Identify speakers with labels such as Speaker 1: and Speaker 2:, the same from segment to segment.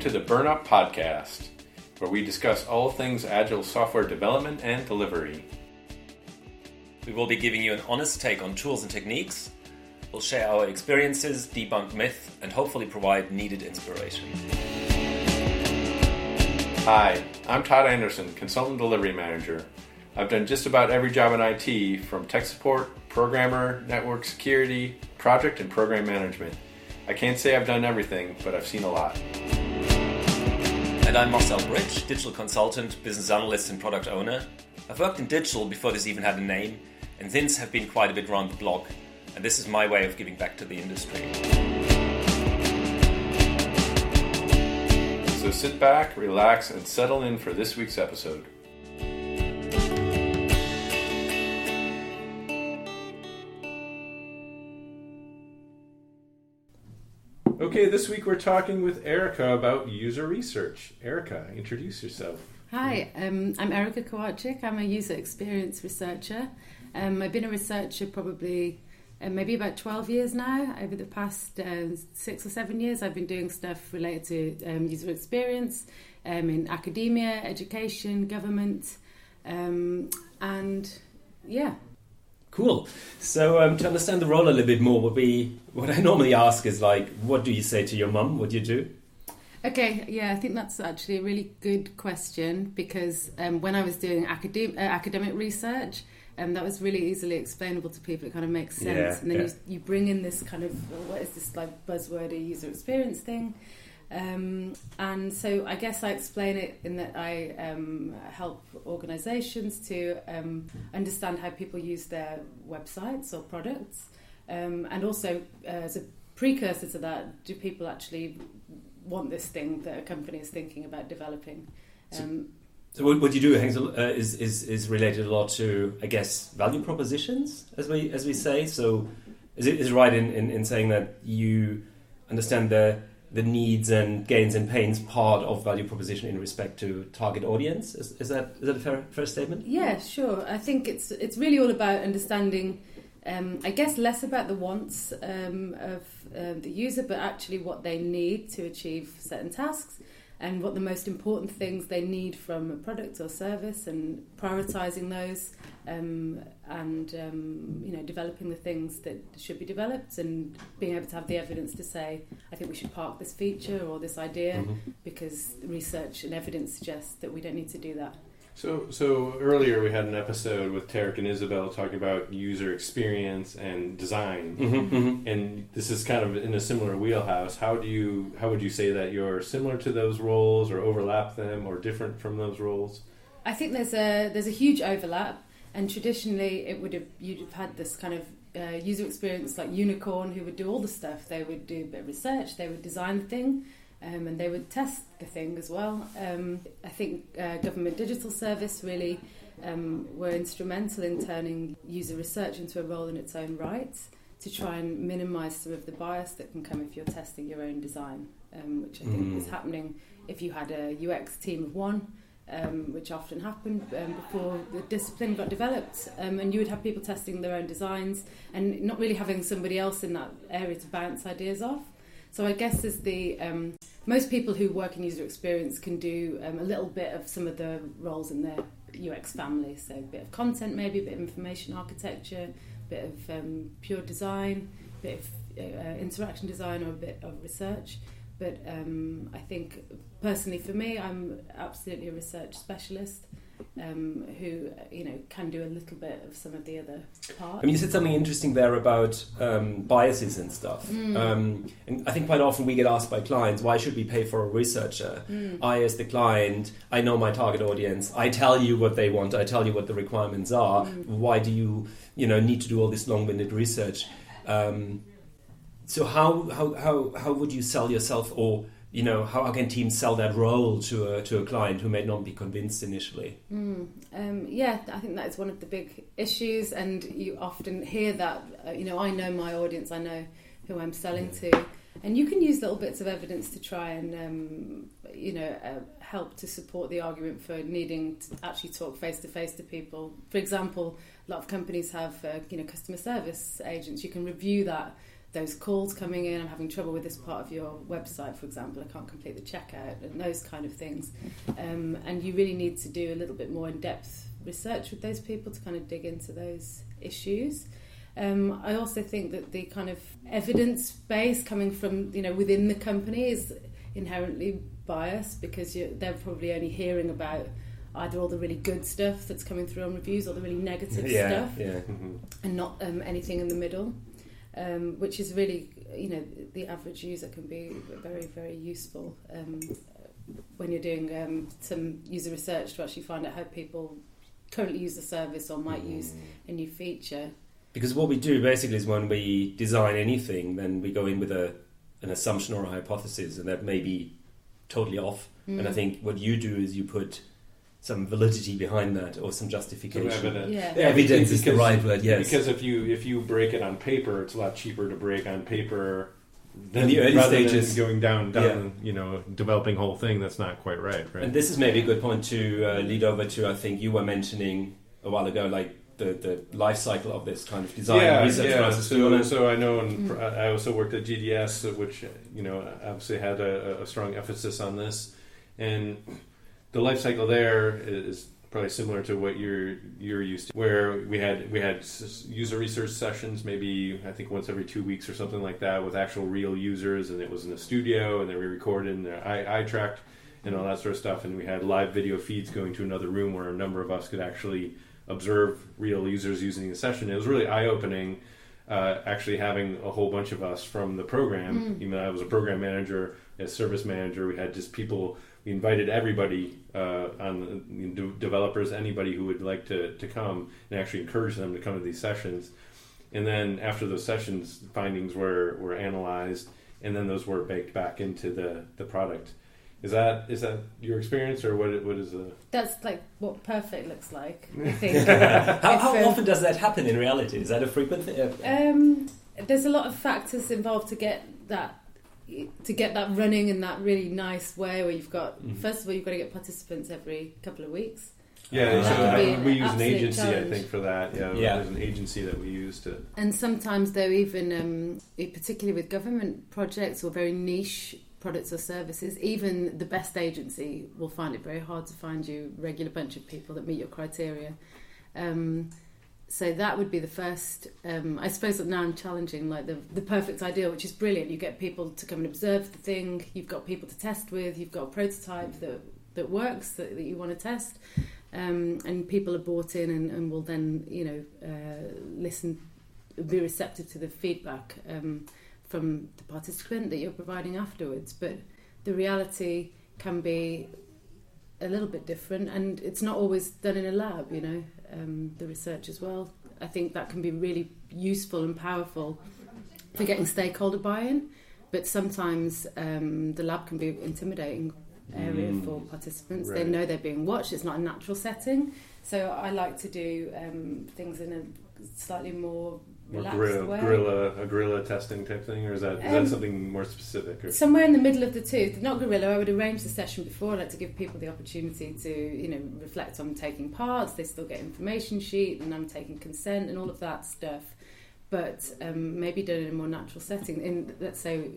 Speaker 1: to the Burn Up Podcast, where we discuss all things agile software development and delivery.
Speaker 2: We will be giving you an honest take on tools and techniques. We'll share our experiences, debunk myth, and hopefully provide needed inspiration.
Speaker 1: Hi, I'm Todd Anderson, Consultant Delivery Manager. I've done just about every job in IT, from tech support, programmer, network security, project and program management. I can't say I've done everything, but I've seen a lot.
Speaker 2: And I'm Marcel Bridge, digital consultant, business analyst and product owner. I've worked in digital before this even had a name, and since have been quite a bit around the block. And this is my way of giving back to the industry.
Speaker 1: So sit back, relax, and settle in for this week's episode. Okay, this week we're talking with Erica about user research. Erica, introduce yourself.
Speaker 3: Hi, I'm Erica Kucharczyk. I'm a user experience researcher. I've been a researcher probably maybe about 12 years now. Over the past 6 or 7 years, I've been doing stuff related to user experience in academia, education, government, and yeah.
Speaker 2: Cool. So to understand the role a little bit more, what I normally ask is like, what do you say to your mum? What do you do?
Speaker 3: Okay, yeah, I think that's actually a really good question because when I was doing academic research, that was really easily explainable to people. It kind of makes sense. And then you bring in this kind of, what is this like buzzwordy user experience thing? And so I guess I explain it in that I help organisations to understand how people use their websites or products. And also, as a precursor to that, do people actually want this thing that a company is thinking about developing?
Speaker 2: So what you do is related a lot to, I guess, value propositions, as we say. So is it right in saying that you understand the needs and gains and pains part of value proposition in respect to target audience? Is that a fair statement?
Speaker 3: Yeah, sure. I think it's really all about understanding, I guess, less about the wants of the user, but actually what they need to achieve certain tasks and what the most important things they need from a product or service, and prioritising those, and developing the things that should be developed, and being able to have the evidence to say, I think we should park this feature or this idea because research and evidence suggests that we don't need to do that.
Speaker 1: So earlier we had an episode with Tarek and Isabel talking about user experience and design, and this is kind of in a similar wheelhouse. How would you say that you're similar to those roles, or overlap them, or different from those roles?
Speaker 3: I think there's a huge overlap, and traditionally you'd have had this kind of user experience like unicorn who would do all the stuff. They would do a bit of research, they would design the thing. And they would test the thing as well. I think Government Digital Service really were instrumental in turning user research into a role in its own right, to try and minimise some of the bias that can come if you're testing your own design, which I think is happening if you had a UX team of one, which often happened before the discipline got developed, and you would have people testing their own designs and not really having somebody else in that area to bounce ideas off. So I guess there's most people who work in user experience can do a little bit of some of the roles in their UX family. So a bit of content, maybe a bit of information architecture, a bit of pure design, a bit of interaction design, or a bit of research. But I think personally for me, I'm absolutely a research specialist who can do a little bit of some of the other parts.
Speaker 2: I mean, you said something interesting there about biases and stuff. And I think quite often we get asked by clients, why should we pay for a researcher? I, as the client, I know my target audience. I tell you what they want. I tell you what the requirements are. Why do you need to do all this long-winded research? So how would you sell yourself, or how can teams sell that role to a client who may not be convinced initially?
Speaker 3: Yeah, I think that is one of the big issues, and you often hear that. I know my audience, I know who I'm selling to, and you can use little bits of evidence to try and help to support the argument for needing to actually talk face to face to people. For example, a lot of companies have customer service agents. You can review that those calls coming in, I'm having trouble with this part of your website, for example, I can't complete the checkout, and those kind of things. And you really need to do a little bit more in-depth research with those people to kind of dig into those issues. I also think that the kind of evidence base coming from, within the company is inherently biased, because they're probably only hearing about either all the really good stuff that's coming through on reviews or the really negative stuff, and not anything in the middle, which is really, the average user can be very, very useful when you're doing some user research to actually find out how people currently use the service or might use a new feature.
Speaker 2: Because what we do basically is when we design anything, then we go in with an assumption or a hypothesis, and that may be totally off. And I think what you do is you put some validity behind that, or some justification.
Speaker 1: Some evidence.
Speaker 2: Evidence is the right word, yes.
Speaker 1: Because if you break it on paper, it's a lot cheaper to break on paper
Speaker 2: in the early stages,
Speaker 1: going down, developing whole thing that's not quite right.
Speaker 2: And this is maybe a good point to lead over to. I think you were mentioning a while ago, like the life cycle of this kind of design research process.
Speaker 1: So I know, I also worked at GDS, which obviously had a strong emphasis on this, and the life cycle there is probably similar to what you're used to, where we had user research sessions, maybe I think once every 2 weeks or something like that, with actual real users, and it was in a studio, and they were recorded, and eye tracked, and all that sort of stuff, and we had live video feeds going to another room where a number of us could actually observe real users using the session. It was really eye-opening, actually having a whole bunch of us from the program. Even though I was a program manager, as service manager, we had just people. We invited everybody, developers, anybody who would like to come, and actually encourage them to come to these sessions. And then after those sessions, findings were analyzed, and then those were baked back into the product. Is that your experience, or what is the?
Speaker 3: That's like what perfect looks like, I think.
Speaker 2: How often does that happen in reality? Is that a frequent thing?
Speaker 3: There's a lot of factors involved to get that running in that really nice way, where you've got first of all, you've got to get participants every couple of weeks.
Speaker 1: Yeah, so we use an agency,
Speaker 3: challenge.
Speaker 1: I think, for that. Yeah, there's an agency that we use to.
Speaker 3: And sometimes, though, even particularly with government projects or very niche products or services, even the best agency will find it very hard to find you a regular bunch of people that meet your criteria. So that would be the first. I suppose that now I'm challenging like the perfect ideal, which is brilliant. You get people to come and observe the thing. You've got people to test with. You've got a prototype that works that you want to test, and people are bought in and will then listen, be receptive to the feedback from the participant that you're providing afterwards. But the reality can be a little bit different, and it's not always done in a lab, the research as well. I think that can be really useful and powerful for getting stakeholder buy-in, but sometimes the lab can be an intimidating area for participants. Right. They know they're being watched, it's not a natural setting, so I like to do things in a slightly more relaxed way.
Speaker 1: A guerrilla testing type thing, or is that something more specific? Or?
Speaker 3: Somewhere in the middle of the two. Not guerrilla. I would arrange the session before. I like to give people the opportunity to, reflect on taking parts. They still get information sheet, and I'm taking consent and all of that stuff. But maybe done in a more natural setting. In, let's say,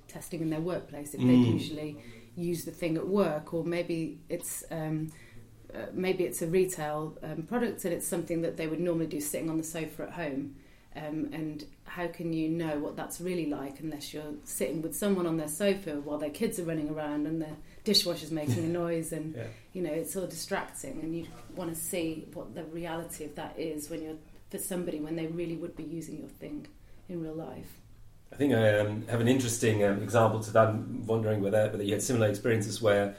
Speaker 3: testing in their workplace, if they usually use the thing at work, or maybe it's a retail product and it's something that they would normally do sitting on the sofa at home. And how can you know what that's really like unless you're sitting with someone on their sofa while their kids are running around and their dishwasher's making a noise and, it's all distracting, and you want to see what the reality of that is for somebody when they really would be using your thing in real life.
Speaker 2: I think I have an interesting example to that. I'm wondering whether you had similar experiences where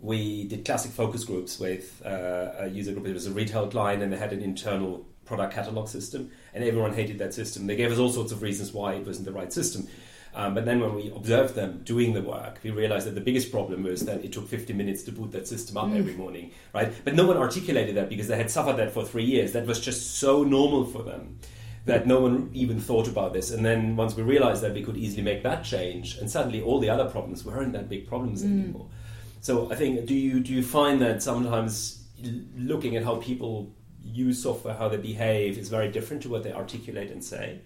Speaker 2: we did classic focus groups with a user group. It was a retail client, and they had an internal product catalog system, and everyone hated that system. They gave us all sorts of reasons why it wasn't the right system. But then when we observed them doing the work, we realized that the biggest problem was that it took 50 minutes to boot that system up every morning, right? But no one articulated that because they had suffered that for 3 years. That was just so normal for them that no one even thought about this. And then once we realized that, we could easily make that change, and suddenly all the other problems weren't that big problems anymore. So I think, do you find that sometimes looking at how people use software, how they behave, is very different to what they articulate and say?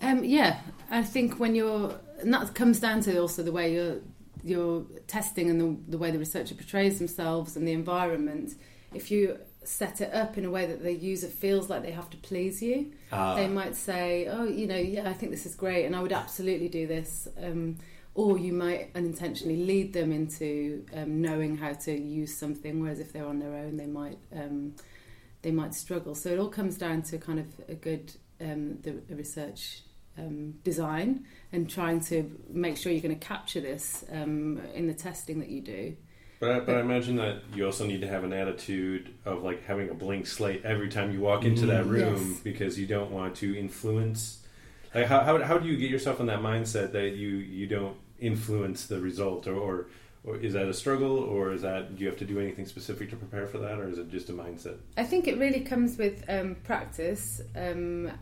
Speaker 3: Yeah, I think and that comes down to also the way you're testing and the way the researcher portrays themselves and the environment. If you set it up in a way that the user feels like they have to please you, they might say, oh, I think this is great and I would absolutely do this. Or you might unintentionally lead them into knowing how to use something, whereas if they're on their own, they might struggle. So it all comes down to kind of a good the research design and trying to make sure you're going to capture this in the testing that you do.
Speaker 1: But I imagine that you also need to have an attitude of like having a blank slate every time you walk into that room, because you don't want to influence. Like how do you get yourself in that mindset that you don't influence the result, or is that a struggle, or do you have to do anything specific to prepare for that, or is it just a mindset?
Speaker 3: I think it really comes with practice, and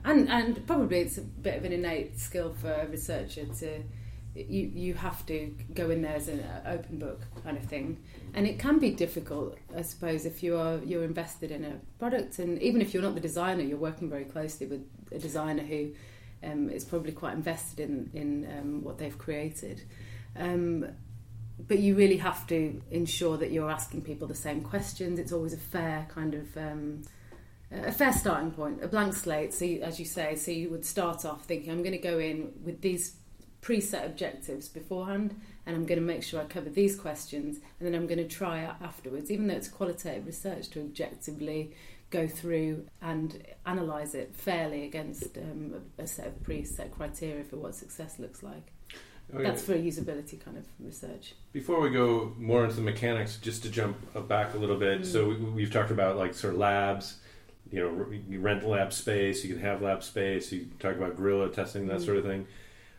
Speaker 3: probably it's a bit of an innate skill for a researcher to. You have to go in there as an open book kind of thing, and it can be difficult, I suppose, if you're invested in a product, and even if you're not the designer, you're working very closely with a designer who is probably quite invested in what they've created. But you really have to ensure that you're asking people the same questions. It's always a fair kind of a fair starting point, a blank slate. So as you say, so you would start off thinking, I'm going to go in with these preset objectives beforehand, and I'm going to make sure I cover these questions, and then I'm going to try afterwards, even though it's qualitative research, to objectively go through and analyse it fairly against a set of preset criteria for what success looks like. Okay. That's for usability kind of research.
Speaker 1: Before we go more into the mechanics, just to jump back a little bit, so we've talked about like sort of labs, you rent lab space, you can have lab space, you talk about guerrilla testing, that sort of thing.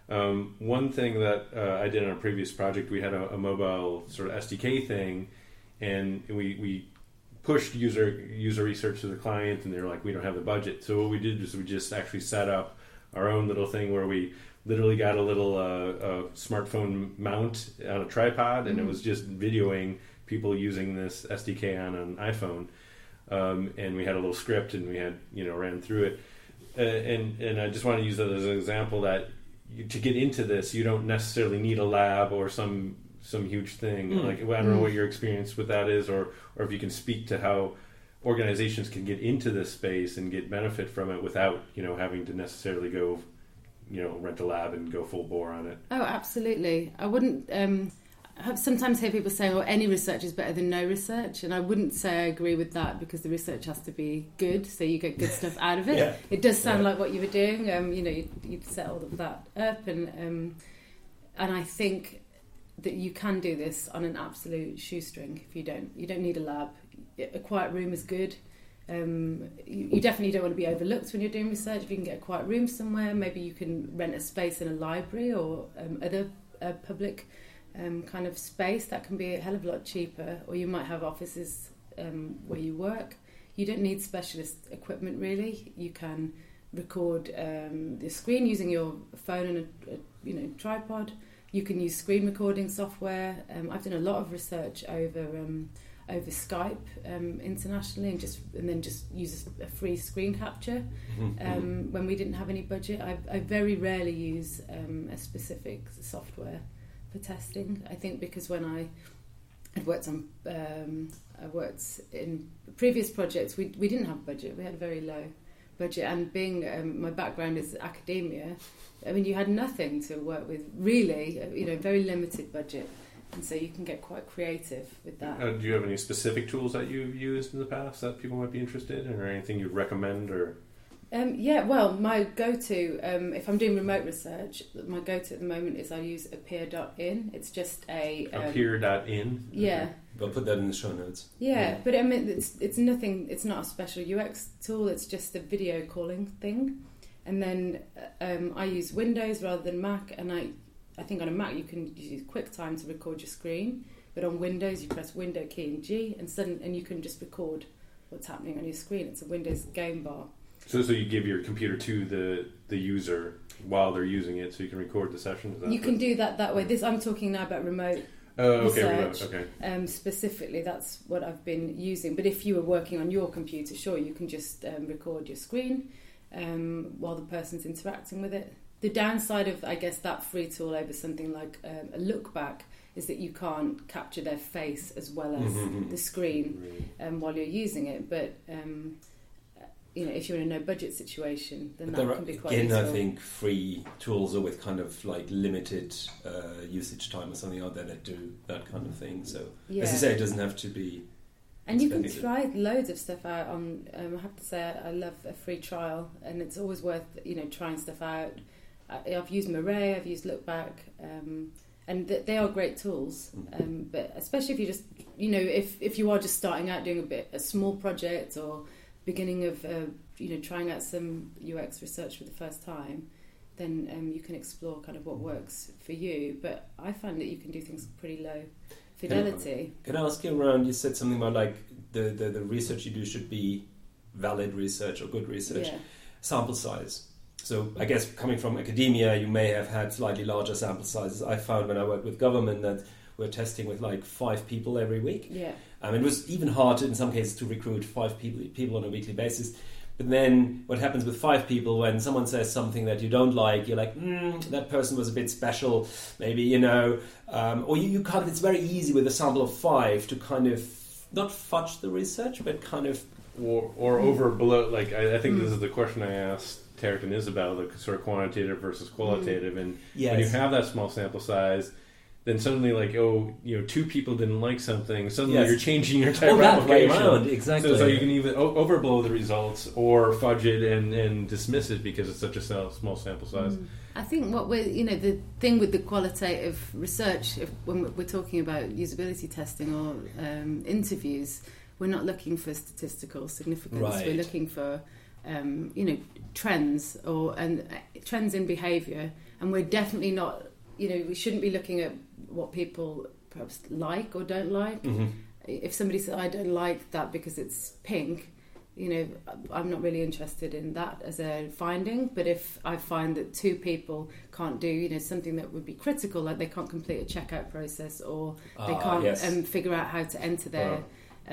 Speaker 1: One thing that I did on a previous project, we had a mobile sort of SDK thing, and we pushed user research to the client, and they were like, we don't have the budget. So what we did was we just actually set up our own little thing where we literally got a little smartphone mount on a tripod, and it was just videoing people using this SDK on an iPhone, and we had a little script, and we had ran through it, and I just want to use that as an example that to get into this, you don't necessarily need a lab or some huge thing. Like, I don't know what your experience with that is, or if you can speak to how organizations can get into this space and get benefit from it without having to necessarily go rent a lab and go full bore on it.
Speaker 3: Oh, absolutely. I wouldn't I sometimes hear people saying, any research is better than no research, and I wouldn't say I agree with that, because the research has to be good, so you get good stuff out of it. Yeah. It does sound like what you were doing. You'd set all of that up, and I think that you can do this on an absolute shoestring. If you don't need a lab. A quiet room is good. You definitely don't want to be overlooked when you're doing research. If you can get a quiet room somewhere, maybe you can rent a space in a library or other public kind of space. That can be a hell of a lot cheaper. Or you might have offices where you work. You don't need specialist equipment, really. You can record the screen using your phone and a tripod. You can use screen recording software. I've done a lot of research over Skype internationally, and then just use a free screen capture when we didn't have any budget. I very rarely use a specific software for testing. I think because when I worked in previous projects, we didn't have budget. We had a very low budget, and being my background is academia, I mean, you had nothing to work with, really. Very limited budget. And so you can get quite creative with that.
Speaker 1: Do you have any specific tools that you've used in the past that people might be interested in, or anything you'd recommend? Or
Speaker 3: my go-to, if I'm doing remote research, my go-to at the moment is I use appear.in. It's just
Speaker 1: appear.in?
Speaker 3: Yeah.
Speaker 2: Okay. We'll put that in the show notes.
Speaker 3: Yeah, but I mean, it's nothing. It's not a special UX tool. It's just a video calling thing. And then I use Windows rather than Mac, and I think on a Mac you can use QuickTime to record your screen, but on Windows you press Window key and G, and you can just record what's happening on your screen. It's a Windows game bar.
Speaker 1: So you give your computer to the user while they're using it, so you can record the session?
Speaker 3: You can do that way. I'm talking now about remote research. Okay. Specifically, that's what I've been using. But if you were working on your computer, sure, you can just record your screen while the person's interacting with it. the downside of, I guess, that free tool over something like a look back is that you can't capture their face as well as the screen while you're using it. But if you're in a no budget situation, then that can be quite useful.
Speaker 2: I think free tools are with kind of like limited usage time or something out there that do that kind of thing. So as you say, it doesn't have to be.
Speaker 3: And you can try loads of stuff out on. I have to say, I love a free trial, and it's always worth trying stuff out. I've used Murray, I've used Lookback, and they are great tools. But especially if you just, if you are just starting out doing a small project or beginning of trying out some UX research for the first time, then you can explore kind of what works for you. But I find that you can do things pretty low fidelity.
Speaker 2: Can I ask you around? You said something about like the research you do should be valid research or good research. Sample size. So I guess coming from academia, you may have had slightly larger sample sizes. I found when I worked with government that we're testing with like 5 people every week. It was even hard in some cases to recruit 5 people on a weekly basis. But then what happens with 5 people when someone says something that you don't like, you're like, that person was a bit special, maybe, or you kind of, it's very easy with a sample of 5 to kind of not fudge the research, but kind of...
Speaker 1: Or overblow, like I think this is the question I asked Tarek and Isabel, the sort of quantitative versus qualitative, and when you have that small sample size, then suddenly, like, 2 people didn't like something. Suddenly, you're changing your type of application.
Speaker 2: Exactly.
Speaker 1: So you can either overblow the results or fudge it and dismiss it because it's such a small sample size.
Speaker 3: I think what we're, the thing with the qualitative research, when we're talking about usability testing or interviews, we're not looking for statistical significance.
Speaker 2: Right.
Speaker 3: We're looking for trends and trends in behaviour, and we're definitely not. We shouldn't be looking at what people perhaps like or don't like. If somebody says, I don't like that because it's pink, I'm not really interested in that as a finding. But if I find that 2 people can't do, something that would be critical, like they can't complete a checkout process or they can't figure out how to enter their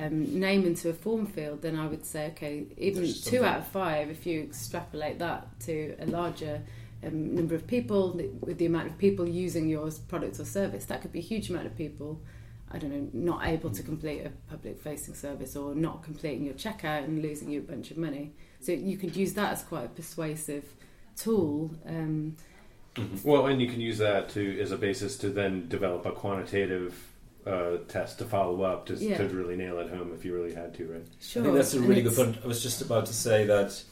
Speaker 3: name into a form field, then I would say, okay, even 2 out of 5, if you extrapolate that to a larger number of people, with the amount of people using your product or service, that could be a huge amount of people, I don't know, not able to complete a public-facing service or not completing your checkout and losing you a bunch of money. So you could use that as quite a persuasive tool.
Speaker 1: Well, and you can use that as a basis to then develop a quantitative test to follow up to really nail it home if you really had to, right?
Speaker 3: Sure.
Speaker 2: I think that's a really good point. I was just about to say that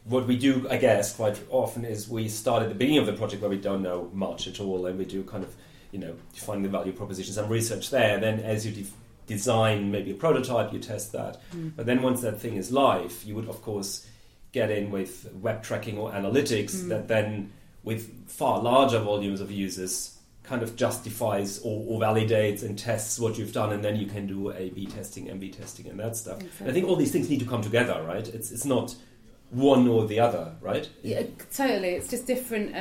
Speaker 2: what we do, I guess, quite often is we start at the beginning of the project where we don't know much at all, and we do kind of, defining the value proposition, some research there. Then as you design maybe a prototype, you test that. But then once that thing is live, you would, of course, get in with web tracking or analytics that then, with far larger volumes of users, kind of justifies or validates and tests what you've done, and then you can do A/B testing, M/B testing, and that stuff.
Speaker 3: Exactly.
Speaker 2: And I think all these things need to come together, right? It's not one or the other, right?
Speaker 3: Yeah, totally. It's just different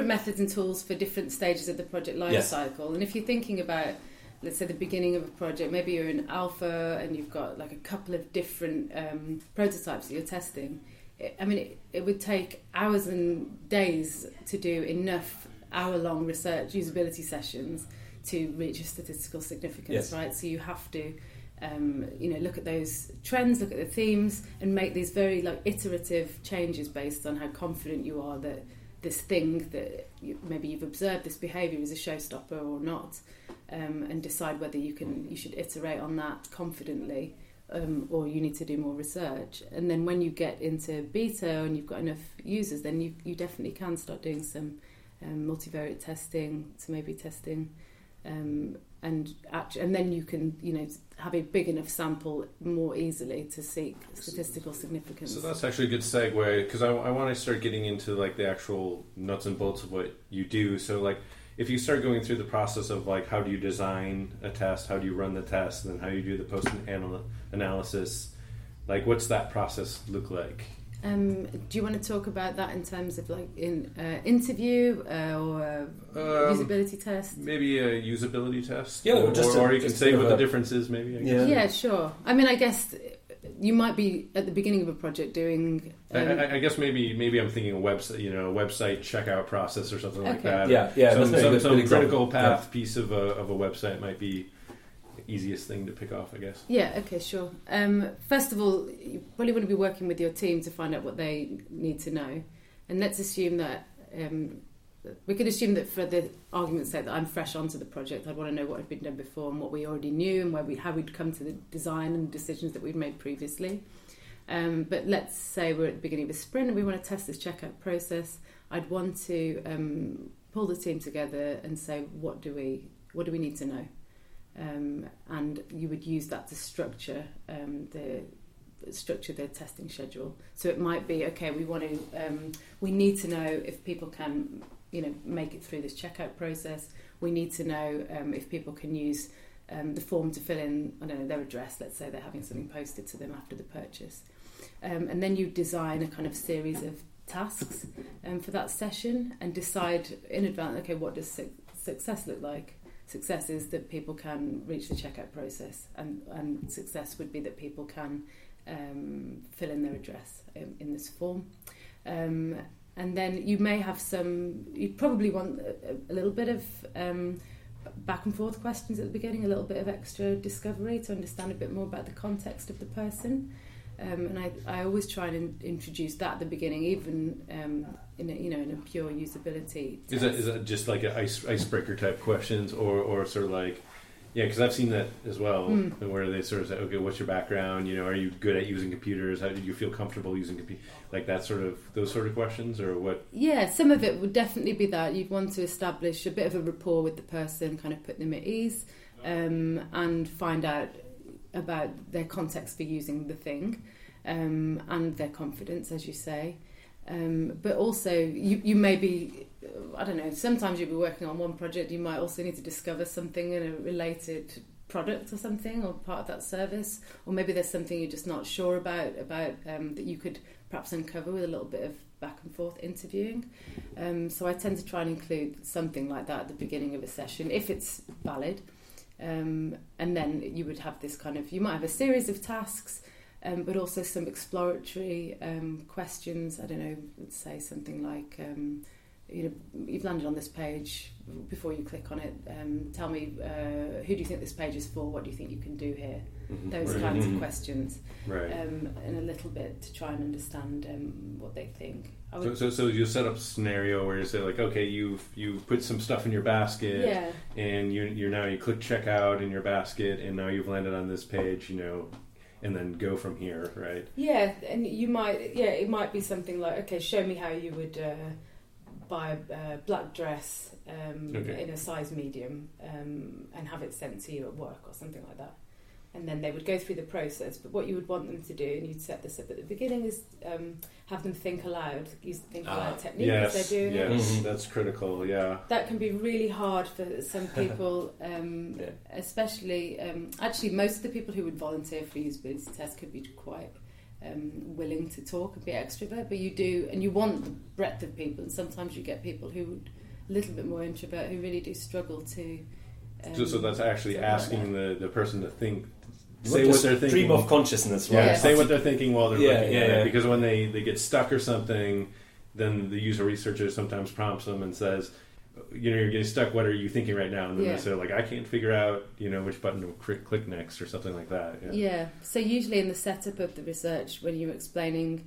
Speaker 3: methods and tools for different stages of the project life cycle. And if you're thinking about, let's say, the beginning of a project, maybe you're in alpha and you've got like a couple of different prototypes that you're testing. It would take hours and days to do enough hour-long research usability sessions to reach a statistical significance, right? So you have to look at those trends, look at the themes, and make these very iterative changes based on how confident you are that this thing that maybe you've observed, this behaviour, is a showstopper or not, and decide whether you should iterate on that confidently, or you need to do more research. And then when you get into beta and you've got enough users, then you definitely can start doing some multivariate testing, some A/B testing. And then you can, have a big enough sample more easily to seek statistical significance.
Speaker 1: So that's actually a good segue, because I want to start getting into the actual nuts and bolts of what you do. So if you start going through the process of how do you design a test, how do you run the test, and then how you do the post analysis, what's that process look like?
Speaker 3: Do you want to talk about that in terms of interview or usability test?
Speaker 1: Maybe a usability test.
Speaker 2: Yeah,
Speaker 1: or you can say what the difference is. Maybe.
Speaker 3: Yeah, sure. I guess you might be at the beginning of a project doing.
Speaker 1: I guess maybe I'm thinking a website checkout process or something like that.
Speaker 2: Yeah.
Speaker 1: Some critical path piece of a website might be the easiest thing to pick off, I guess.
Speaker 3: Yeah. Okay. Sure. First of all, you probably want to be working with your team to find out what they need to know, and let's assume that. We could assume that for the argument's sake that I'm fresh onto the project, I'd want to know what had been done before and what we already knew and how we'd come to the design and decisions that we'd made previously. But let's say we're at the beginning of a sprint and we want to test this checkout process. I'd want to pull the team together and say, what do we need to know? And you would use that to structure the testing schedule. So it might be, okay, we need to know if people can make it through this checkout process. We need to know if people can use the form to fill in, I don't know, their address. Let's say they're having something posted to them after the purchase. And then you design a kind of series of tasks for that session and decide in advance, okay, what does success look like? Success is that people can reach the checkout process, and success would be that people can fill in their address in this form. And then you may have you'd probably want a little bit of back and forth questions at the beginning, a little bit of extra discovery to understand a bit more about the context of the person. And I always try and introduce that at the beginning, even in a pure usability test.
Speaker 1: Is that just like an icebreaker type questions, or sort of like, yeah, because I've seen that as well, where they sort of say, okay, what's your background? Are you good at using computers? How did you feel comfortable using computers? Like those sort of questions, or what?
Speaker 3: Yeah, some of it would definitely be that. You'd want to establish a bit of a rapport with the person, kind of put them at ease, and find out about their context for using the thing, and their confidence, as you say. But also, you may be, I don't know, sometimes you'll be working on one project, you might also need to discover something in a related product or something, or part of that service, or maybe there's something you're just not sure about that you could perhaps uncover with a little bit of back and forth interviewing. So I tend to try and include something like that at the beginning of a session, if it's valid. And then you would have this you might have a series of tasks, but also some exploratory questions. I don't know, let's say something like, you've landed on this page. Before you click on it, tell me, who do you think this page is for? What do you think you can do here? Mm-hmm. Those kinds of questions.
Speaker 1: Right.
Speaker 3: And a little bit to try and understand what they think.
Speaker 1: So you set up a scenario where you say, like, okay, you put some stuff in your basket,
Speaker 3: yeah,
Speaker 1: and you click checkout in your basket, and now you've landed on this page, and then go from here, right?
Speaker 3: Yeah, and it might be something like, okay, show me how you would buy a black dress in a size medium and have it sent to you at work or something like that. And then they would go through the process. But what you would want them to do, and you'd set this up at the beginning, is have them think aloud, use the think aloud technique as they're doing it.
Speaker 1: Yes, that's critical, yeah.
Speaker 3: That can be really hard for some people, especially, actually most of the people who would volunteer for usability tests could be quite willing to talk and be extrovert, but you do, and you want the breadth of people, and sometimes you get people who would a little bit more introvert who really do struggle to...
Speaker 1: so that's actually asking the person to think,
Speaker 2: say what they're thinking. Stream of consciousness, right?
Speaker 1: Yeah, say what they're thinking while they're looking at it. Because when they get stuck or something, then the user researcher sometimes prompts them and says, you're getting stuck, what are you thinking right now? And then they say, like, I can't figure out, which button to click next or something like that. Yeah.
Speaker 3: So usually in the setup of the research, when you're explaining,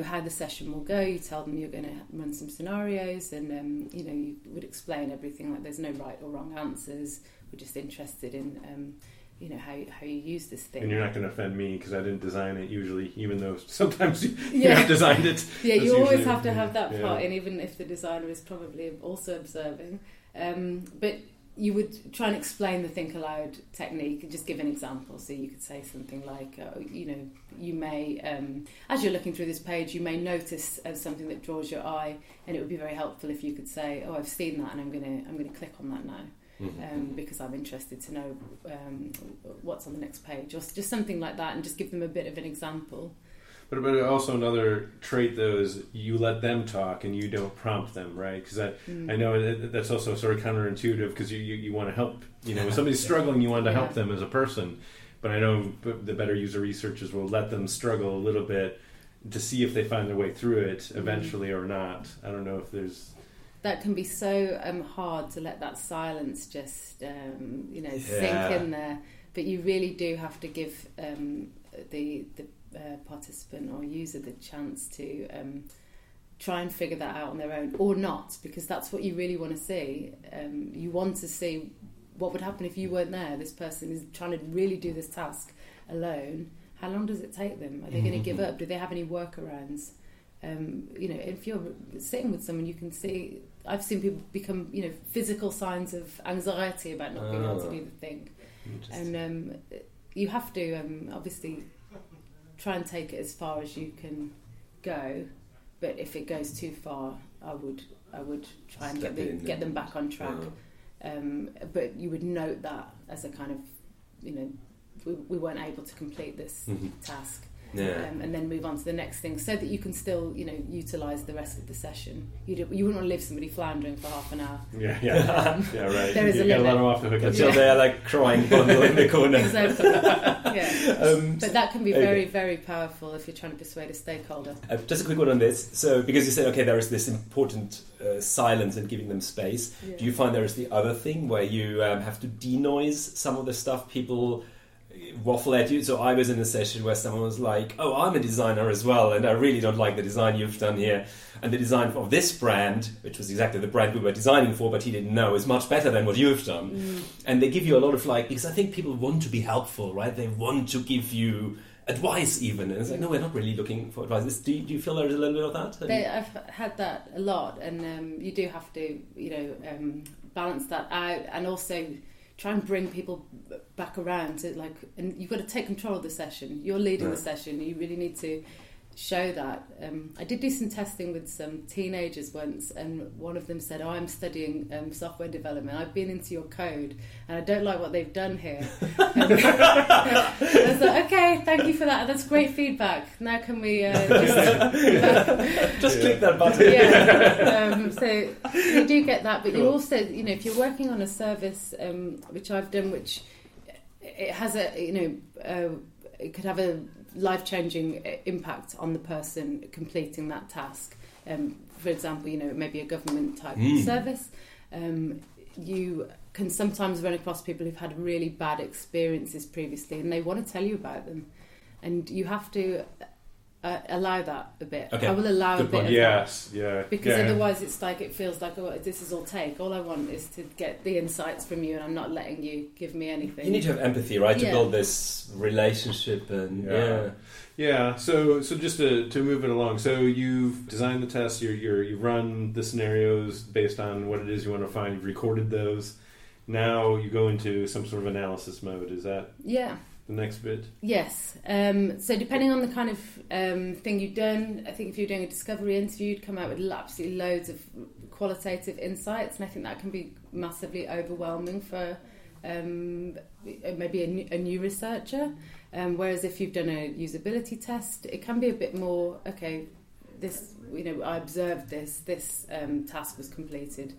Speaker 3: how the session will go, you tell them you're going to run some scenarios, and, you would explain everything, like there's no right or wrong answers. We're just interested in, how you use this thing.
Speaker 1: And you're not going to offend me because I didn't design it usually, even though sometimes you have designed it.
Speaker 3: Yeah, you always have to have that part in, even if the designer is probably also observing. But you would try and explain the think aloud technique and just give an example. So you could say something like, you may, as you're looking through this page, you may notice something that draws your eye, and it would be very helpful if you could say, oh, I've seen that, and I'm going to click on that now. Because I'm interested to know what's on the next page, or just something like that, and just give them a bit of an example.
Speaker 1: But also another trait, though, is you let them talk and you don't prompt them, right? Because I know that's also sort of counterintuitive, because you want to help. When somebody's struggling, you want to help them as a person. but I know the better user researchers will let them struggle a little bit to see if they find their way through it eventually or not. I don't know if there's...
Speaker 3: That can be so hard to let that silence just, sink in there. But you really do have to give the participant or user the chance to try and figure that out on their own, or not, because that's what you really want to see. You want to see what would happen if you weren't there. This person is trying to really do this task alone. How long does it take them? Are they going to give up? Do they have any workarounds? If you're sitting with someone, you can see... I've seen people become, physical signs of anxiety about not being able to do the thing. And you have to, obviously, try and take it as far as you can go. But if it goes too far, I would try and get them back on track. But you would note that as a kind of, we weren't able to complete this task. And then move on to the next thing, so that you can still, utilise the rest of the session. You wouldn't want to leave somebody floundering for half an hour.
Speaker 1: Yeah, right.
Speaker 3: There is a limit.
Speaker 1: Let them off the hook
Speaker 2: until they're like crying bundle in the corner.
Speaker 3: Exactly. Yeah. But that can be very, very powerful if you're trying to persuade a stakeholder.
Speaker 2: Just a quick one on this. So, because you said, okay, there is this important silence and giving them space. Yeah. Do you find there is the other thing where you have to denoise some of the stuff people waffle at you? So I was in a session where someone was like, oh, I'm a designer as well, and I really don't like the design you've done here, and the design of this brand, which was exactly the brand we were designing for, but he didn't know, is much better than what you've done. And they give you a lot of because I think people want to be helpful, right? They want to give you advice even, and it's like, no, we're not really looking for advice. Do you feel there's a little bit of that?
Speaker 3: I've had that a lot, and you do have to balance that out, and also try and bring people back around to and you've got to take control of the session. You're leading the session. You really need to show that. I did do some testing with some teenagers once, and one of them said, oh, I'm studying software development. I've been into your code and I don't like what they've done here. I was like, okay, thank you for that. That's great feedback. Now can we
Speaker 2: just click that button?
Speaker 3: Yeah. So you do get that, but you also, if you're working on a service, which I've done, which it has it could have a life-changing impact on the person completing that task. For example, maybe a government type service. You can sometimes run across people who've had really bad experiences previously, and they want to tell you about them, and you have to allow that a bit.
Speaker 2: Okay.
Speaker 3: I will allow
Speaker 1: Good
Speaker 3: a bit
Speaker 1: point.
Speaker 3: of
Speaker 1: Yes,
Speaker 3: that.
Speaker 1: yeah.
Speaker 3: Because otherwise it feels like, oh, this is all take. All I want is to get the insights from you, and I'm not letting you give me anything.
Speaker 2: You need to have empathy, right, to build this relationship. And
Speaker 1: Yeah. So just to move it along. So you've designed the test. You run the scenarios based on what it is you want to find. You've recorded those. Now you go into some sort of analysis mode. Is that the next bit?
Speaker 3: Yes. So depending on the kind of thing you've done, I think if you're doing a discovery interview, you'd come out with absolutely loads of qualitative insights, and I think that can be massively overwhelming for maybe a new researcher. Whereas if you've done a usability test, it can be a bit more, okay, this, I observed this task was completed,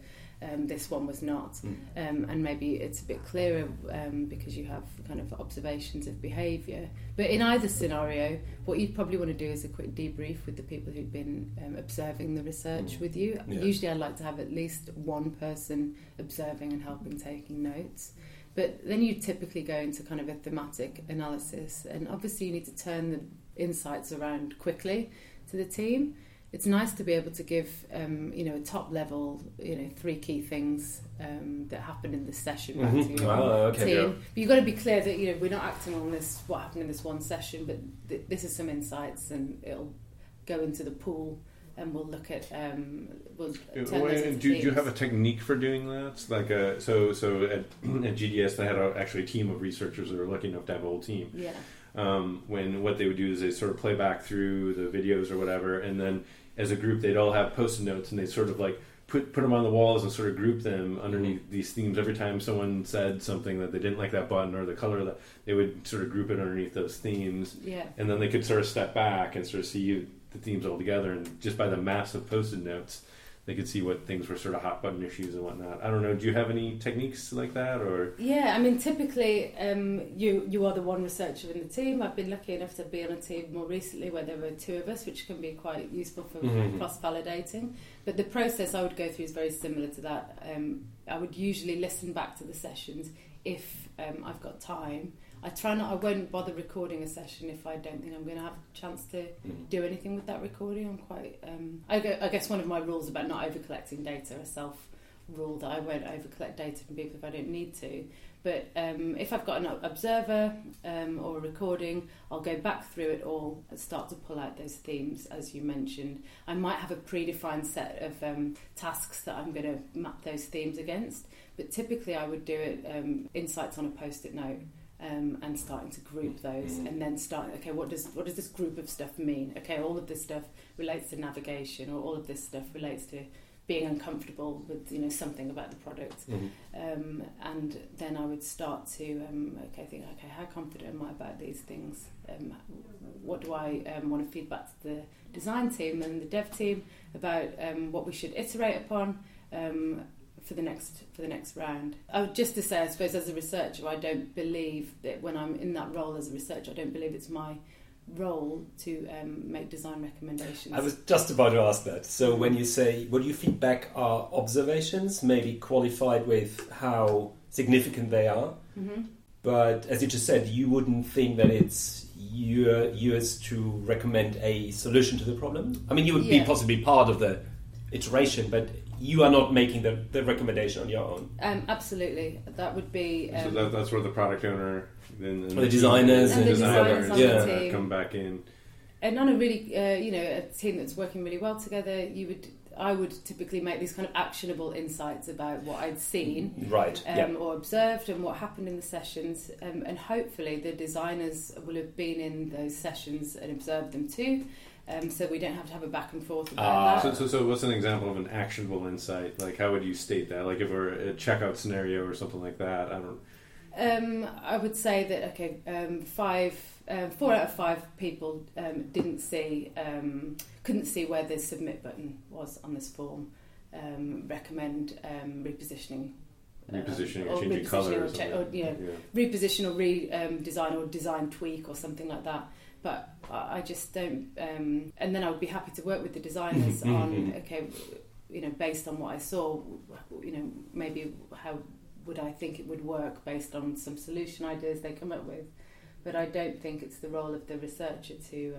Speaker 3: this one was not, and maybe it's a bit clearer because you have kind of observations of behaviour. But in either scenario, what you'd probably want to do is a quick debrief with the people who've been observing the research with you. Yeah. Usually I'd like to have at least one person observing and helping taking notes. But then you typically go into kind of a thematic analysis, and obviously you need to turn the insights around quickly to the team. It's nice to be able to give, a top level, 3 key things that happened in this session back to your team. Yeah. But you've got to be clear that we're not acting on this, what happened in this one session, but this is some insights, and it'll go into the pool. And we'll look at. Do
Speaker 1: you have a technique for doing that? Like, so at GDS they had actually a team of researchers that were lucky enough to have a whole team.
Speaker 3: Yeah.
Speaker 1: When what they would do is they sort of play back through the videos or whatever, and then as a group they'd all have post-it notes, and they sort of like put them on the walls and sort of group them underneath these themes. Every time someone said something that they didn't like, that button or the color, that they would sort of group it underneath those themes.
Speaker 3: Yeah. And
Speaker 1: then they could sort of step back and sort of see the themes all together, and just by the mass of post-it notes they could see what things were sort of hot button issues and whatnot. I don't know. Do you have any techniques like that, or?
Speaker 3: Yeah, I mean, typically, you are the one researcher in the team. I've been lucky enough to be on a team more recently where there were two of us, which can be quite useful for cross-validating. But the process I would go through is very similar to that. I would usually listen back to the sessions if I've got time. I won't bother recording a session if I don't think I'm going to have a chance to do anything with that recording. I'm quite... I guess one of my rules about not over-collecting data, a self-rule that I won't over-collect data from people if I don't need to. But if I've got an observer or a recording, I'll go back through it all and start to pull out those themes, as you mentioned. I might have a predefined set of tasks that I'm going to map those themes against, but typically I would do it insights on a post-it note. And starting to group those, and then okay, what does this group of stuff mean? Okay, all of this stuff relates to navigation, or all of this stuff relates to being uncomfortable with something about the product. And then I would start to think, okay, how confident am I about these things? What do I want to feed back to the design team and the dev team about what we should iterate upon? For the next round. Just to say, I suppose as a researcher, I don't believe that when I'm in that role as a researcher, I don't believe it's my role to make design recommendations.
Speaker 2: I was just about to ask that. So when you say, what you feedback are observations, maybe qualified with how significant they are, but as you just said, you wouldn't think that it's yours to recommend a solution to the problem? I mean, you would be possibly part of the iteration, but you are not making the recommendation on your own.
Speaker 3: Absolutely, that would be.
Speaker 1: So that's where the product owner, and
Speaker 2: the designers,
Speaker 3: and the designers on the team
Speaker 1: come back in.
Speaker 3: And on a really, a team that's working really well together, I would typically make these kind of actionable insights about what I'd seen,
Speaker 2: right,
Speaker 3: or observed, and what happened in the sessions, and hopefully the designers will have been in those sessions and observed them too. So we don't have to have a back and forth about that.
Speaker 1: So what's an example of an actionable insight? Like, how would you state that? Like, if it were a checkout scenario or something like that, I don't.
Speaker 3: I would say that 4 out of 5 people couldn't see where the submit button was on this form. Recommend repositioning.
Speaker 1: Repositioning or changing colour or something.
Speaker 3: Reposition or redesign or design tweak or something like that. But I just don't. And then I would be happy to work with the designers on, okay, based on what I saw, maybe how would I think it would work based on some solution ideas they come up with. But I don't think it's the role of the researcher to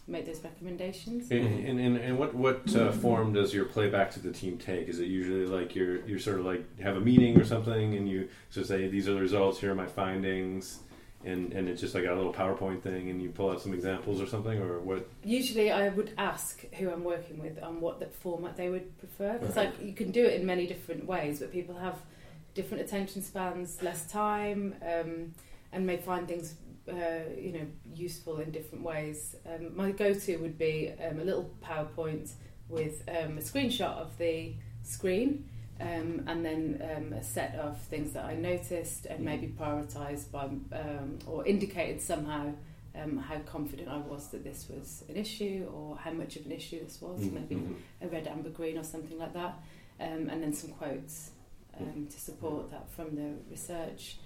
Speaker 3: make those recommendations.
Speaker 1: And what form does your playback to the team take? Is it usually like you're sort of like have a meeting or something, and you say, these are the results, here are my findings, and it's just like a little PowerPoint thing, and you pull out some examples or something, or what? Usually
Speaker 3: I would ask who I'm working with on what the format they would prefer. It's like you can do it in many different ways, but people have different attention spans, less time, and may find things useful in different ways. My go-to would be a little PowerPoint with a screenshot of the screen, and then a set of things that I noticed and maybe prioritised by or indicated somehow how confident I was that this was an issue, or how much of an issue this was, maybe a red, amber, green or something like that, and then some quotes to support that from the research.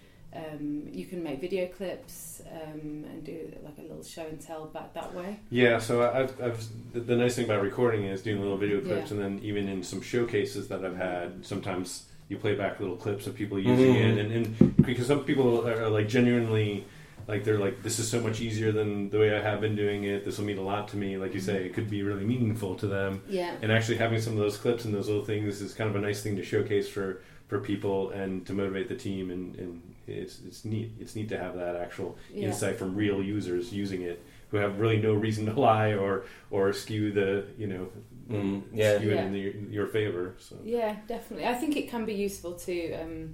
Speaker 3: You can make video clips and do like a little show and tell back that way.
Speaker 1: Yeah, so I've the nice thing about recording is doing little video clips, and then even in some showcases that I've had, sometimes you play back little clips of people using it, and because some people are like genuinely like they're like, this is so much easier than the way I have been doing it. This will mean a lot to me. Like you say, it could be really meaningful to them.
Speaker 3: Yeah.
Speaker 1: And actually having some of those clips and those little things is kind of a nice thing to showcase for people and to motivate the team, and it's neat. It's neat to have that actual insight from real users using it who have really no reason to lie or skew the skew it in your favor. So
Speaker 3: yeah, definitely. I think it can be useful to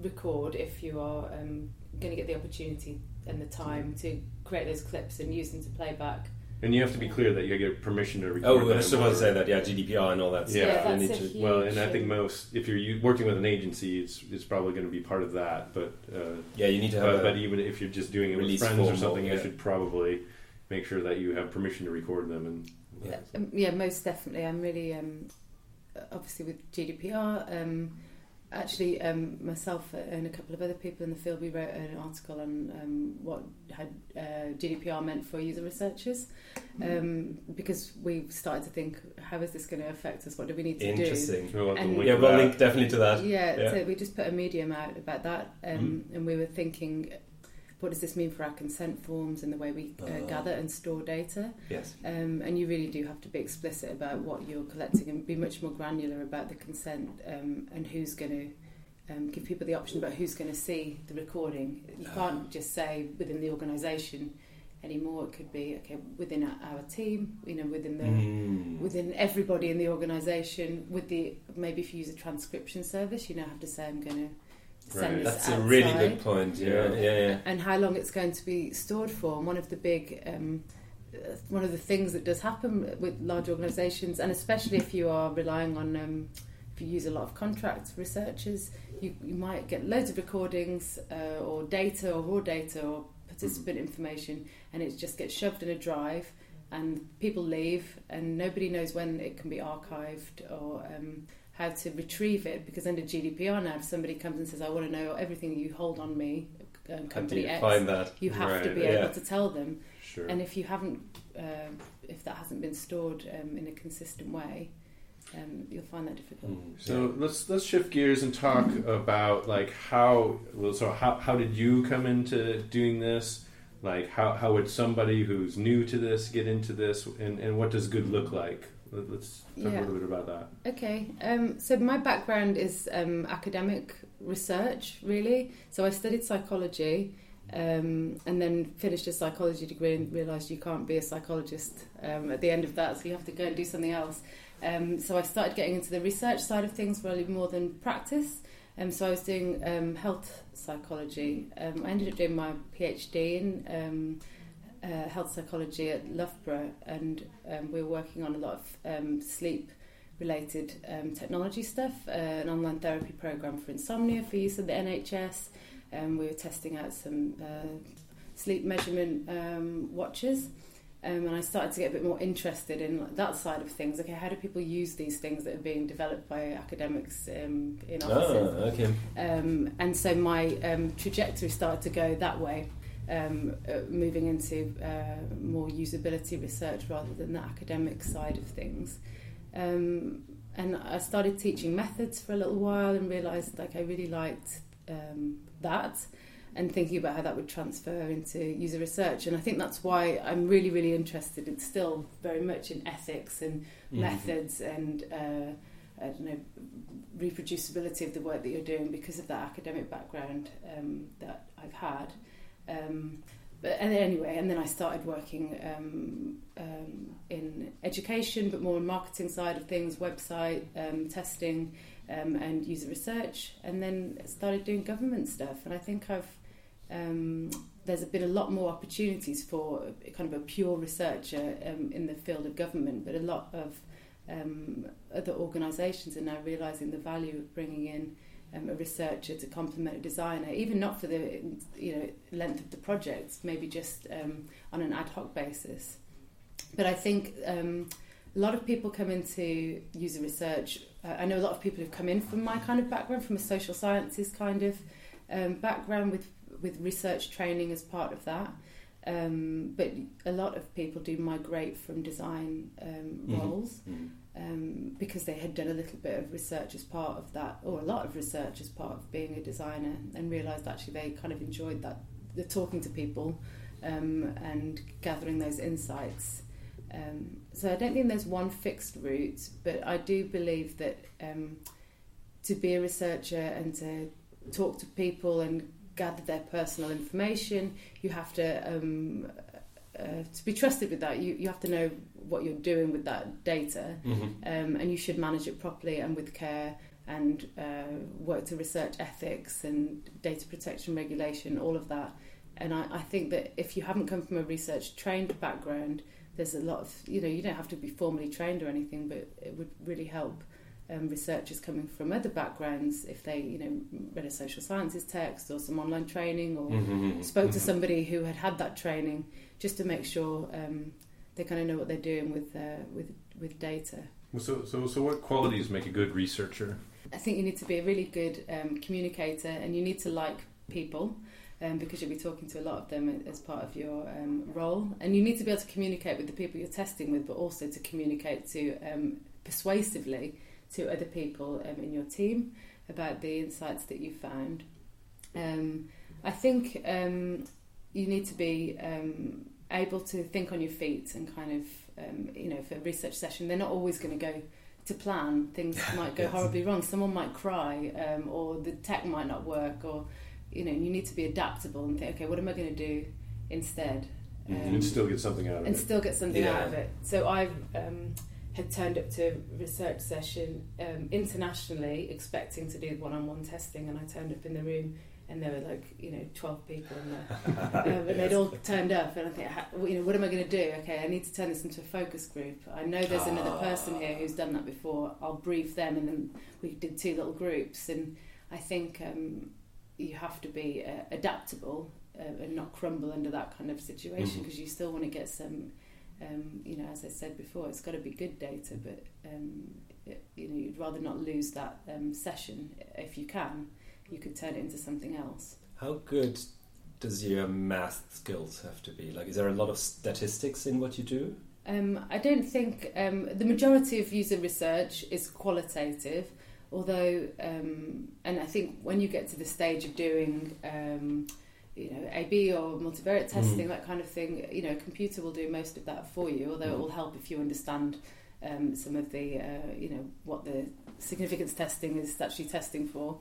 Speaker 3: record if you are going to get the opportunity and the time to create those clips and use them to play back.
Speaker 1: And you have to be clear that you get permission to record them.
Speaker 2: I was supposed to say that, GDPR and all that stuff.
Speaker 3: Yeah, that's a huge
Speaker 1: and I think if you're working with an agency, it's probably going to be part of that. But
Speaker 2: you need to have.
Speaker 1: But even if you're just doing it with friends or something, you should probably make sure that you have permission to record them.
Speaker 3: And most definitely. I'm really obviously with GDPR. Actually, myself and a couple of other people in the field, we wrote an article on what had GDPR meant for user researchers, because we started to think, how is this going to affect us? What do we need to do?
Speaker 2: Interesting.
Speaker 1: We'll
Speaker 2: link definitely to that.
Speaker 3: So we just put a medium out about that, and we were thinking, what does this mean for our consent forms and the way we gather and store data?
Speaker 2: Yes.
Speaker 3: And you really do have to be explicit about what you're collecting and be much more granular about the consent, and who's going to give people the option about who's going to see the recording. You can't just say within the organisation anymore. It could be within our team, within everybody in the organisation. Maybe if you use a transcription service, you now have to say, I'm going to send this
Speaker 2: That's
Speaker 3: outside.
Speaker 2: a really good point. Yeah.
Speaker 3: And how long it's going to be stored for. And one of the things that does happen with large organisations, and especially if you are relying on, if you use a lot of contract researchers, you might get loads of recordings or data or raw data or participant information, and it just gets shoved in a drive, and people leave, and nobody knows when it can be archived or how to retrieve it, because under GDPR now, if somebody comes and says, I want to know everything you hold on me, company X,
Speaker 2: find that?
Speaker 3: You have to be able to tell them.
Speaker 1: Sure.
Speaker 3: And if you haven't, if that hasn't been stored in a consistent way, you'll find that difficult.
Speaker 1: So let's shift gears and talk about how did you come into doing this? Like how would somebody who's new to this get into this, and what does good look like? Let's talk a little bit about that.
Speaker 3: Okay, so my background is academic research, really. So I studied psychology, and then finished a psychology degree and realised you can't be a psychologist at the end of that, so you have to go and do something else. So I started getting into the research side of things really more than practice. So I was doing health psychology. I ended up doing my PhD in health psychology at Loughborough, and we were working on a lot of sleep-related technology stuff, an online therapy program for insomnia for use of the NHS. We were testing out some sleep measurement watches, and I started to get a bit more interested in that side of things. Okay, how do people use these things that are being developed by academics in offices? And so my trajectory started to go that way. Moving into more usability research rather than the academic side of things, and I started teaching methods for a little while and realised I really liked that, and thinking about how that would transfer into user research. And I think that's why I'm really, really interested. It's still very much in ethics and methods and reproducibility of the work that you're doing, because of that academic background that I've had. And then I started working in education, but more on marketing side of things, website testing, and user research, and then started doing government stuff. And I think there's been a lot more opportunities for kind of a pure researcher in the field of government, but a lot of other organisations are now realising the value of bringing in a researcher to complement a designer, even not for the length of the project, maybe just on an ad hoc basis. But I think a lot of people come into user research. I know a lot of people who've come in from my kind of background, from a social sciences kind of background with research training as part of that. But a lot of people do migrate from design roles. Because they had done a little bit of research as part of that, or a lot of research as part of being a designer, and realised actually they kind of enjoyed that, the talking to people and gathering those insights. So I don't think there's one fixed route, but I do believe that to be a researcher and to talk to people and gather their personal information, you have to be trusted with that. You have to know what you're doing with that data, and you should manage it properly and with care, and work to research ethics and data protection regulation, all of that. And I think that if you haven't come from a research trained background, there's a lot of, you don't have to be formally trained or anything, but it would really help researchers coming from other backgrounds, if they read a social sciences text or some online training, or spoke to somebody who had that training, just to make sure they kind of know what they're doing with data.
Speaker 1: So what qualities make a good researcher?
Speaker 3: I think you need to be a really good communicator, and you need to like people, because you'll be talking to a lot of them as part of your role. And you need to be able to communicate with the people you're testing with, but also to communicate to persuasively to other people in your team about the insights that you found. I think you need to be able to think on your feet and kind of, for a research session, they're not always going to go to plan. Things might go horribly wrong. Someone might cry, or the tech might not work, or, you need to be adaptable and think, okay, what am I going to do instead?
Speaker 1: And still get something out of it.
Speaker 3: So I had turned up to a research session internationally expecting to do one-on-one testing, and I turned up in the room and there were 12 people in there, and they'd all turned up, and I think, what am I going to do? Okay, I need to turn this into a focus group. I know there's another person here who's done that before. I'll brief them, and then we did 2 little groups. And I think you have to be adaptable and not crumble under that kind of situation, because you still want to get some, as I said before, it's got to be good data, but you'd rather not lose that session. If you can, you could turn it into something else.
Speaker 2: How good does your math skills have to be? Is there a lot of statistics in what you do?
Speaker 3: I don't think the majority of user research is qualitative, although, and I think when you get to the stage of doing, A/B or multivariate testing, that kind of thing, a computer will do most of that for you, although it will help if you understand some of the, what the significance testing is actually testing for.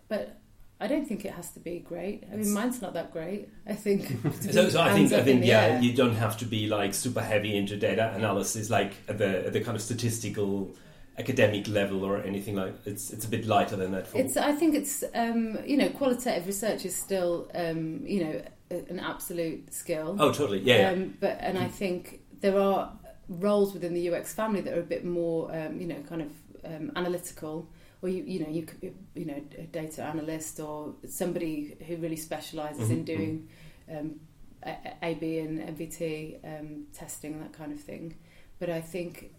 Speaker 3: But I don't think it has to be great. I mean, mine's not that great, I think.
Speaker 2: So I think you don't have to be super heavy into data analysis, at the kind of statistical academic level or anything like. It's a bit lighter than that.
Speaker 3: I think it's qualitative research is still an absolute skill.
Speaker 2: Oh, totally, yeah.
Speaker 3: And I think there are roles within the UX family that are a bit more analytical. Or you could be a data analyst, or somebody who really specialises in doing A/B and MVT testing and that kind of thing. But I think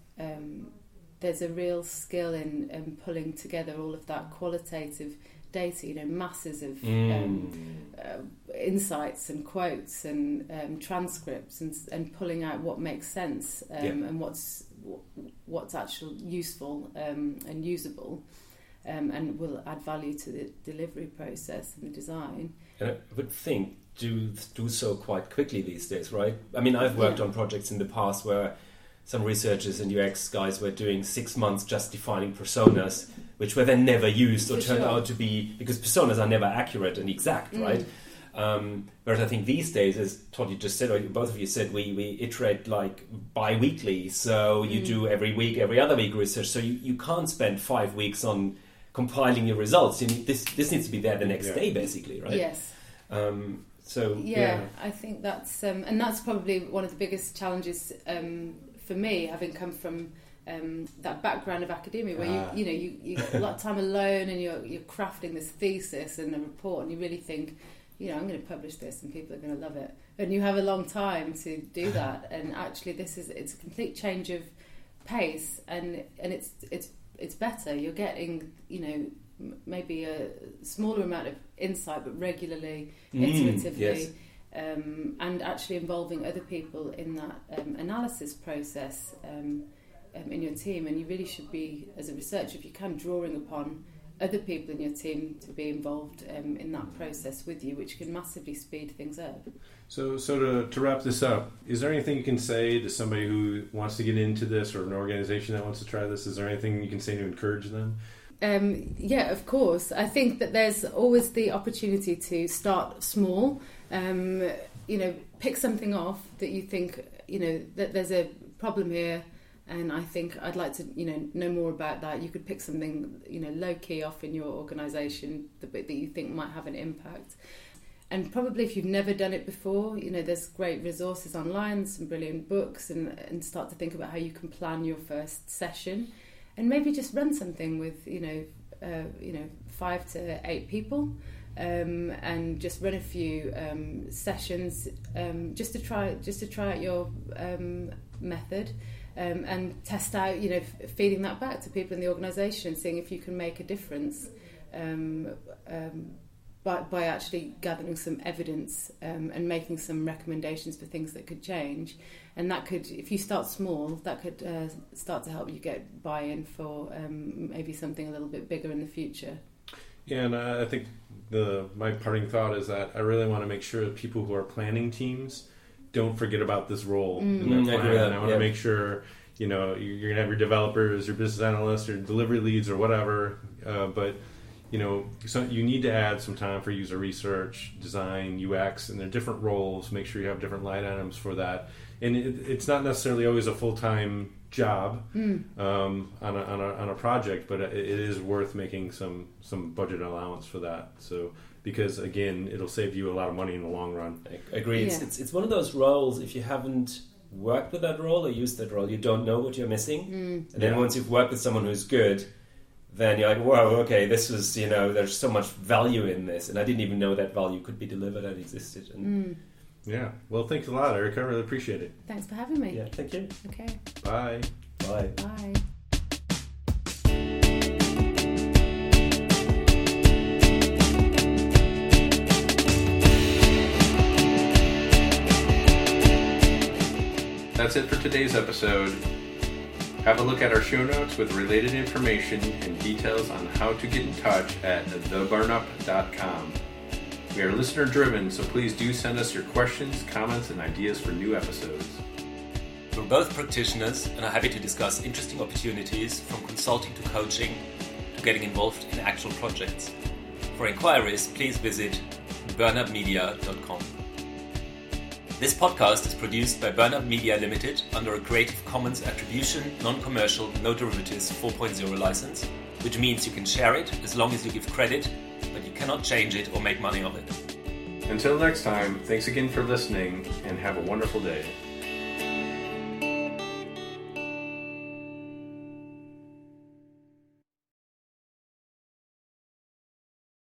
Speaker 3: there's a real skill in pulling together all of that qualitative data, masses of insights and quotes and transcripts, and pulling out what makes sense and what's actually useful and usable. And will add value to the delivery process and the design.
Speaker 2: And I would think do so quite quickly these days, right? I mean, I've worked on projects in the past where some researchers and UX guys were doing 6 months just defining personas, which were then never used or turned out to be, because personas are never accurate and exact, right? Whereas I think these days, as Todd you just said, or both of you said, we iterate bi-weekly, so you do every week, every other week research, so you can't spend 5 weeks on compiling your results. This needs to be there the next day, basically, right?
Speaker 3: Yes. I think that's and that's probably one of the biggest challenges for me, having come from that background of academia, where you get a lot of time alone, and you're crafting this thesis and a report, and you really think, I'm going to publish this and people are going to love it, and you have a long time to do that. And actually, it's a complete change of pace, and it's better. You're getting, maybe a smaller amount of insight, but regularly, iteratively, and actually involving other people in that analysis process in your team. And you really should be, as a researcher, if you can, drawing upon other people in your team to be involved in that process with you, which can massively speed things up.
Speaker 1: So to wrap this up, is there anything you can say to somebody who wants to get into this, or an organization that wants to try this? Is there anything you can say to encourage them?
Speaker 3: Yeah, of course. I think that there's always the opportunity to start small. Pick something off that you think, that there's a problem here, and I think I'd like to, know more about that. You could pick something, low key off in your organisation that you think might have an impact. And probably if you've never done it before, there's great resources online, some brilliant books, and start to think about how you can plan your first session, and maybe just run something with 5 to 8 people, and just run a few sessions just to try out your method. And test out, feeding that back to people in the organisation, seeing if you can make a difference by actually gathering some evidence and making some recommendations for things that could change. And that could, if you start small, that could start to help you get buy-in for maybe something a little bit bigger in the future.
Speaker 1: Yeah, and I think my parting thought is that I really want to make sure that people who are planning teams don't forget about this role in their plan. And I want to make sure, you're going to have your developers, your business analysts, your delivery leads, or whatever. But so you need to add some time for user research, design, UX, and there are different roles. Make sure you have different line items for that. And it's not necessarily always a full-time job on a project, but it is worth making some budget allowance for that. So. Because again, it'll save you a lot of money in the long run.
Speaker 2: I agree. Yeah. It's one of those roles. If you haven't worked with that role or used that role, you don't know what you're missing. And then once you've worked with someone who's good, then you're like, "Whoa, okay, this was there's so much value in this, and I didn't even know that value could be delivered and existed." And
Speaker 1: yeah, well, thanks a lot, Erica. I really appreciate it.
Speaker 3: Thanks for having me.
Speaker 2: Yeah, thank you.
Speaker 3: Okay.
Speaker 1: Bye.
Speaker 2: Bye.
Speaker 3: Bye.
Speaker 1: That's it for today's episode. Have a look at our show notes with related information and details on how to get in touch at theburnup.com. We are listener driven, so please do send us your questions, comments, and ideas for new episodes.
Speaker 2: We're both practitioners and are happy to discuss interesting opportunities from consulting to coaching to getting involved in actual projects. For inquiries, please visit burnupmedia.com. This podcast is produced by Burnup Media Limited under a Creative Commons Attribution, Non-Commercial, No Derivatives 4.0 license, which means you can share it as long as you give credit, but you cannot change it or make money of it.
Speaker 1: Until next time, thanks again for listening and have a wonderful day.